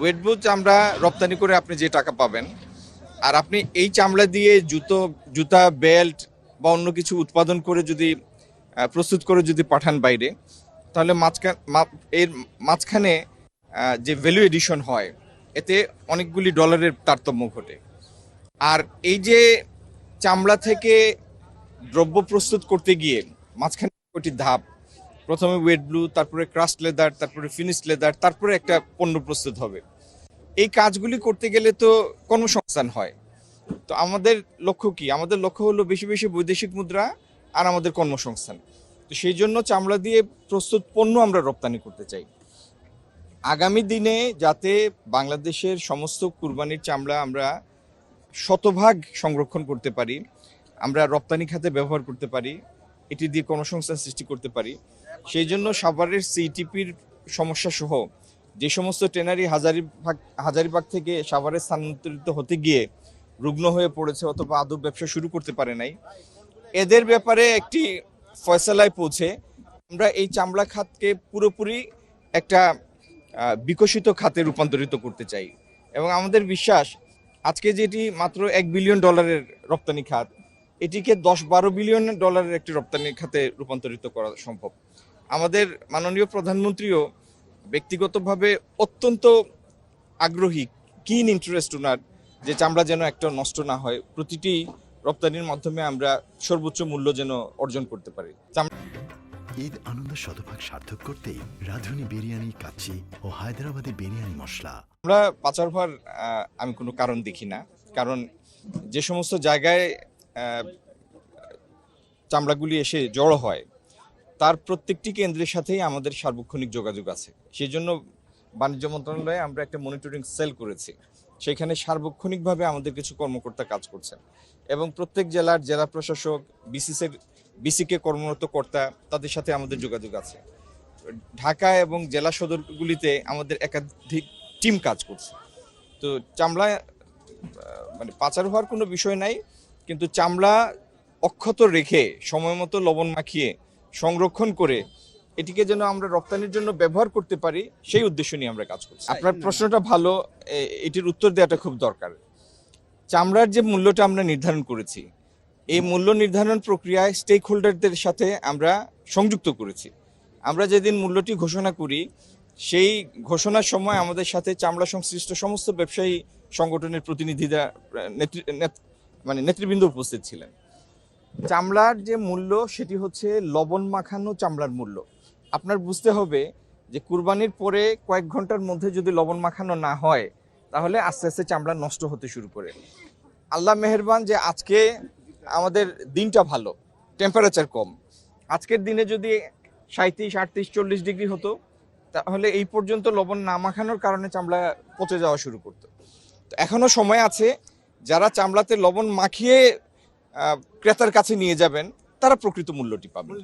ওয়েটবুট চামড়া রপ্তানি করে আপনি যে টাকা পাবেন, আর আপনি এই চামড়া দিয়ে জুতা, বেল্ট বা অন্য কিছু উৎপাদন করে যদি প্রস্তুত করে যদি পাঠান বাইরে, তাহলে এর মাঝখানে যে ভ্যালু এডিশন হয়, এতে অনেকগুলি ডলারের তারতম্য ঘটে। আর এই যে চামড়া থেকে দ্রব্য প্রস্তুত করতে গিয়ে মাঝখানে কয়টি ধাপ, প্রথমে ওয়েট ব্লু, তারপরে ক্রাস্ট লেদার, তারপরে ফিনিশ লেদার, তারপরে একটা পণ্য প্রস্তুত হবে। এই কাজগুলি করতে গেলে তো কর্মসংস্থান হয়। তো আমাদের লক্ষ্য কি? আমাদের লক্ষ্য হলো বেশি বেশি বৈদেশিক মুদ্রা আর আমাদের কর্মসংস্থান। তো সেই জন্য চামড়া দিয়ে প্রস্তুত পণ্য আমরা রপ্তানি করতে চাই। আগামী দিনে যাতে বাংলাদেশের সমস্ত কুরবানির চামড়া আমরা শতভাগ সংরক্ষণ করতে পারি, আমরা রপ্তানি খাতে ব্যবহার করতে পারি, এটি দিয়ে কর্মসংস্থান সৃষ্টি করতে পারি, সেই জন্য সাভারের সিটিপির সমস্যা সহ যে সমস্ত ট্রেনারি হাজারিবাগ থেকে সাভারে স্থানান্তরিত হতে গিয়ে রুগ্ন হয়ে পড়েছে অথবা আদৌ ব্যবসা শুরু করতে পারে নাই, এদের ব্যাপারে একটি ফয়সালায় পৌঁছে আমরা এই চামড়া খাতকে পুরোপুরি একটা বিকশিত খাতে রূপান্তরিত করতে চাই। এবং আমাদের বিশ্বাস, আজকে যেটি মাত্র $1 বিলিয়ন রপ্তানি খাত, এটিকে 10-12 বিলিয়ন ডলারের একটি রপ্তানি খাতে রূপান্তরিত করা সম্ভব। আমাদের মাননীয় প্রধানমন্ত্রীও ব্যক্তিগতভাবে অত্যন্ত আগ্রহী, কিন ইন্টারেস্ট ওনার, যে চামড়া যেন একটা নষ্ট না হয়, প্রতিটি রপ্তানির মাধ্যমে আমরা সর্বোচ্চ মূল্য যেন অর্জন করতে পারি। ঈদ আনন্দ শতভাগ সার্থক করতেই রাঁধুনি বিরিয়ানি, কাচ্চি ও হায়দ্রাবাদি বিরিয়ানি মশলা। আমরা পাচার হওয়ার আমি কোনো কারণ দেখি না, কারণ যে সমস্ত জায়গায় চামড়াগুলি এসে জড়ো হয়, তার প্রত্যেকটি কেন্দ্রের সাথেই আমাদের সার্বক্ষণিক যোগাযোগ আছে। সেই জন্য বাণিজ্য মন্ত্রণালয়ে আমরা একটা মনিটরিং সেল করেছি, সেখানে সার্বক্ষণিকভাবে আমাদের কিছু কর্মকর্তা কাজ করছেন এবং প্রত্যেক জেলার জেলা প্রশাসক, বিসিকে কর্মরত কর্তা, তাদের সাথে আমাদের যোগাযোগ আছে। ঢাকা এবং জেলা সদরগুলিতে আমাদের একাধিক টিম কাজ করছে। তো চামড়া মানে পাচার হওয়ার কোনো বিষয় নাই, কিন্তু চামড়া অক্ষত রেখে সময় মতো লবণ মাখিয়ে সংরক্ষণ করে এটিকে যেন আমরা রপ্তানির জন্য ব্যবহার করতে পারি, সেই উদ্দেশ্য নিয়ে আমরা কাজ করছি। আপনার প্রশ্নটা ভালো, এটির উত্তর দেওয়াটা খুব দরকার। চামড়ার যে মূল্যটা আমরা নির্ধারণ করেছি, এই মূল্য নির্ধারণ প্রক্রিয়ায় স্টেক হোল্ডারদের সাথে আমরা সংযুক্ত করেছি। আমরা যেদিন মূল্যটি ঘোষণা করি, সেই ঘোষণার সময় আমাদের সাথে চামড়া সংশ্লিষ্ট সমস্ত ব্যবসায়ী সংগঠনের প্রতিনিধিরা নেতৃবৃন্দ উপস্থিত ছিলেন। চামড়ার যে মূল্য, সেটি হচ্ছে লবণ মাখানো চামড়ার মূল্য। আপনার বুঝতে হবে যে কুরবানির পরে কয়েক ঘন্টার মধ্যে যদি লবণ মাখানো না হয়, তাহলে আস্তে আস্তে চামড়া নষ্ট হতে শুরু করে। আল্লাহ মেহেরবান যে আজকে আমাদের দিনটা ভালো, টেম্পারেচার কম। আজকের দিনে যদি 37, 38, 40 ডিগ্রি হতো, তাহলে এই পর্যন্ত লবণ না মাখানোর কারণে চামড়া পচে যাওয়া শুরু করতো। তো এখনো সময় আছে, যারা চামড়াতে লবণ মাখিয়ে ক্রেতার কাছে নিয়ে যাবেন, তারা প্রকৃত মূল্যটি পাবেন।